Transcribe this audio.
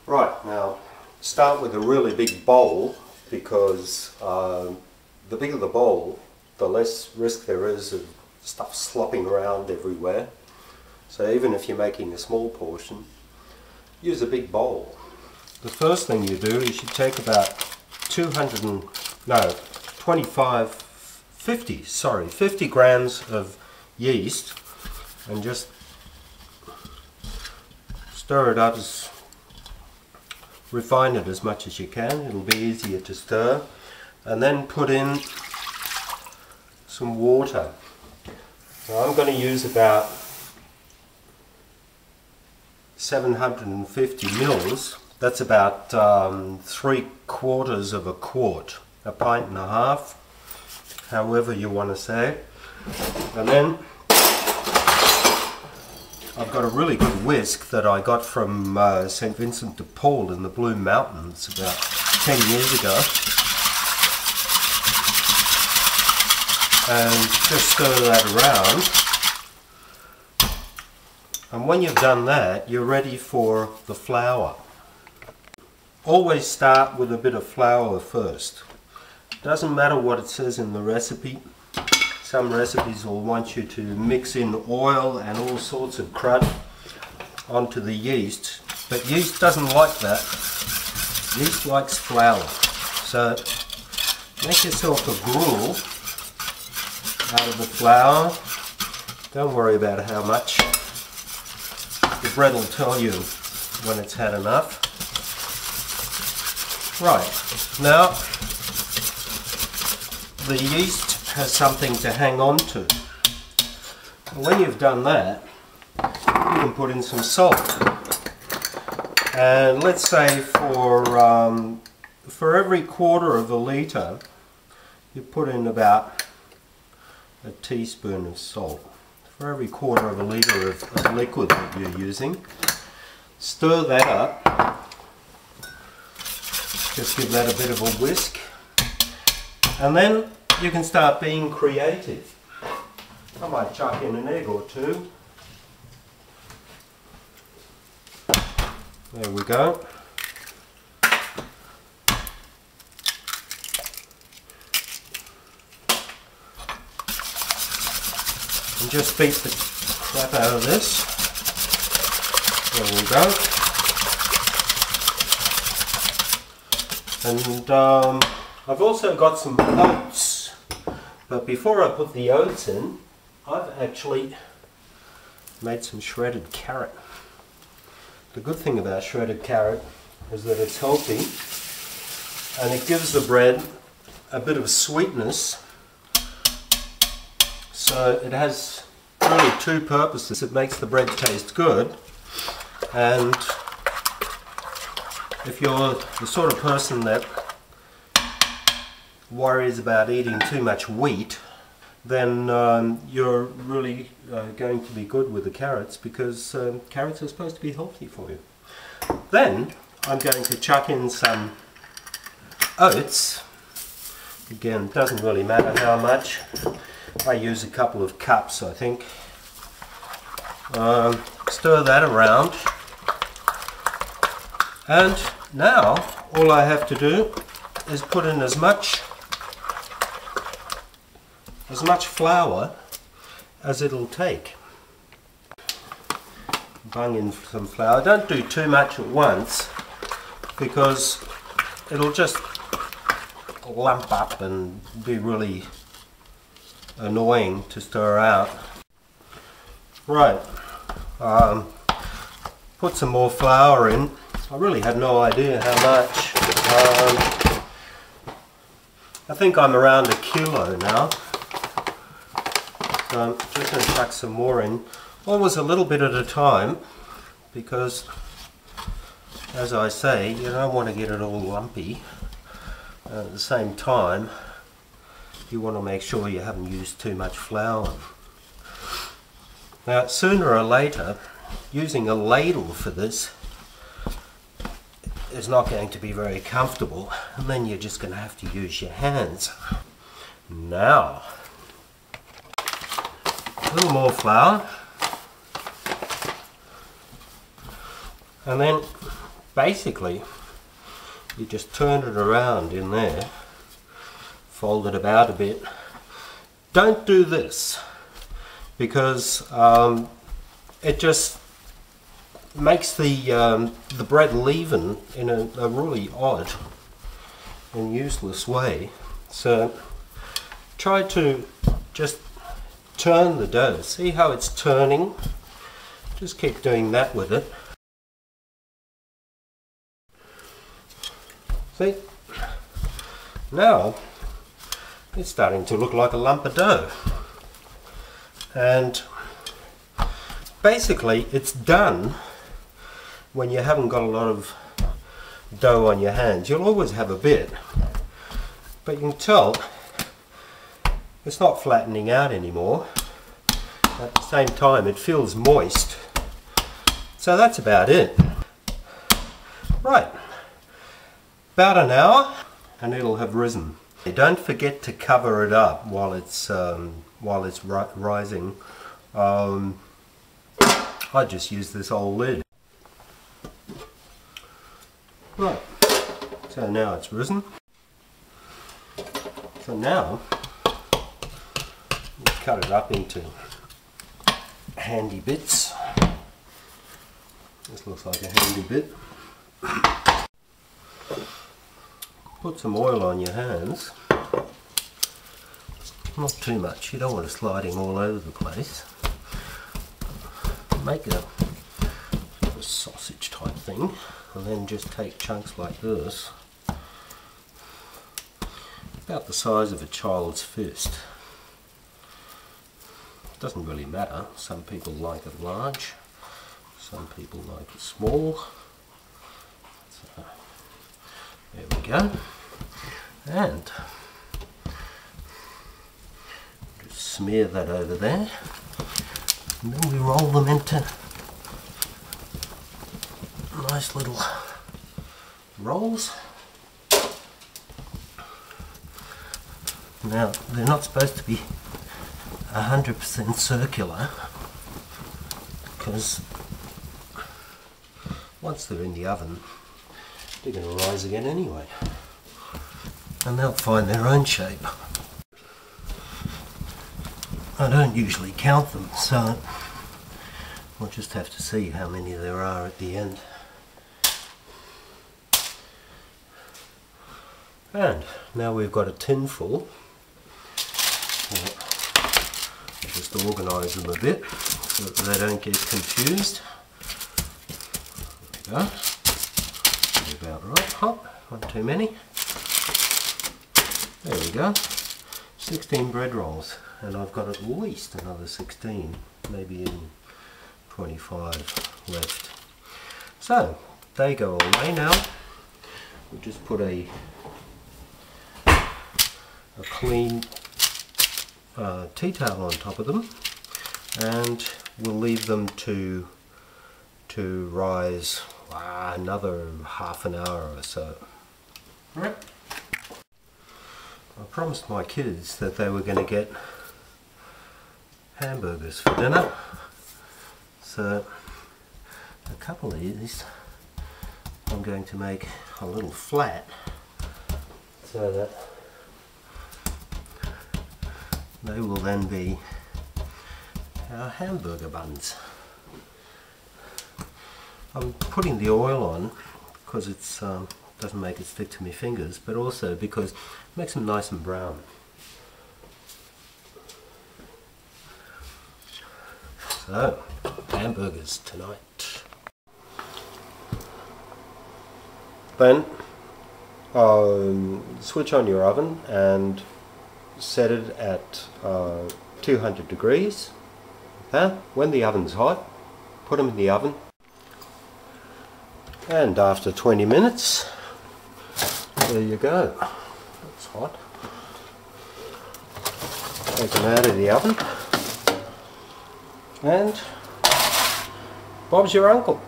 Right, now start with a really big bowl, because the bigger the bowl, the less risk there is of stuff slopping around everywhere. So even if you're making a small portion, use a big bowl. The first thing you do is you take about 50 grams of yeast and just stir it up, refine it as much as you can. It'll be easier to stir, and then put in some water. Now I'm going to use about 750 mils. That's about 3/4 of a quart, a pint and a half, however you want to say it. And then I've got a really good whisk that I got from St. Vincent de Paul in the Blue Mountains about 10 years ago. And just stir that around. And when you've done that, you're ready for the flour. Always start with a bit of flour first. Doesn't matter what it says in the recipe. Some recipes will want you to mix in oil and all sorts of crud onto the yeast, but yeast doesn't like that. Yeast likes flour. So make yourself a gruel out of the flour. Don't worry about how much. The bread will tell you when it's had enough. Right, now the yeast has something to hang on to. When you've done that, you can put in some salt. And let's say for every 1/4 of a litre, you put in about a teaspoon of salt. For every 1/4 of a litre of liquid that you're using. Stir that up. Just give that a bit of a whisk. And then you can start being creative. I might chuck in an egg or two. There we go. And just beat the crap out of this. There we go. And I've also got some oats. But before I put the oats in, I've actually made some shredded carrot. The good thing about shredded carrot is that it's healthy and it gives the bread a bit of sweetness. So it has really two purposes. It makes the bread taste good, and if you're the sort of person that worries about eating too much wheat, then you're really going to be good with the carrots, because carrots are supposed to be healthy for you. Then I'm going to chuck in some oats. Again, doesn't really matter how much. I use a couple of cups, I think. Stir that around. And now all I have to do is put in as much flour as it'll take. Bung in some flour. Don't do too much at once, because it'll just lump up and be really annoying to stir out. Right, put some more flour in. I really had no idea how much. I think I'm around 1 kilo now. So I'm just going to chuck some more in. Always a little bit at a time, because, as I say, you don't want to get it all lumpy. At the same time, you want to make sure you haven't used too much flour. Now, sooner or later, using a ladle for this is not going to be very comfortable, and then you're just going to have to use your hands. Now, a little more flour, and then basically you just turn it around in there, fold it about a bit. Don't do this because it just makes the bread leaven in a really odd and useless way. So try to just turn the dough. See how it's turning? Just keep doing that with it. See? Now it's starting to look like a lump of dough. And basically it's done when you haven't got a lot of dough on your hands. You'll always have a bit, but you can tell it's not flattening out anymore. At the same time it feels moist. So that's about it. Right, about an hour and it'll have risen. Don't forget to cover it up while it's rising. I just use this old lid. Right, so now it's risen. So now you cut it up into handy bits. This looks like a handy bit. Put some oil on your hands. Not too much, you don't want it sliding all over the place. Make a sausage type thing and then just take chunks like this, about the size of a child's fist. Doesn't really matter, some people like it large, some people like it small. So, there we go. And just smear that over there. And then we roll them into nice little rolls. Now, they're not supposed to be 100% circular, because once they're in the oven, they're going to rise again anyway. And they'll find their own shape. I don't usually count them, so we'll just have to see how many there are at the end. And now we've got a tin full. Just organise them a bit so that they don't get confused. There we go. About right. Hop, not too many. There we go. 16 bread rolls, and I've got at least another 16, maybe even 25 left. So they go away now. We'll just put a clean tea towel on top of them, and we'll leave them to rise another half an hour or so. Right. I promised my kids that they were going to get hamburgers for dinner, so a couple of these I'm going to make a little flat so that they will then be our hamburger buns. I'm putting the oil on because it's doesn't make it stick to my fingers, but also because it makes them nice and brown. So, hamburgers tonight. Then switch on your oven and set it at 200 degrees. When the oven's hot, put them in the oven, and after 20 minutes, there you go. That's hot. Take them out of the oven, and Bob's your uncle.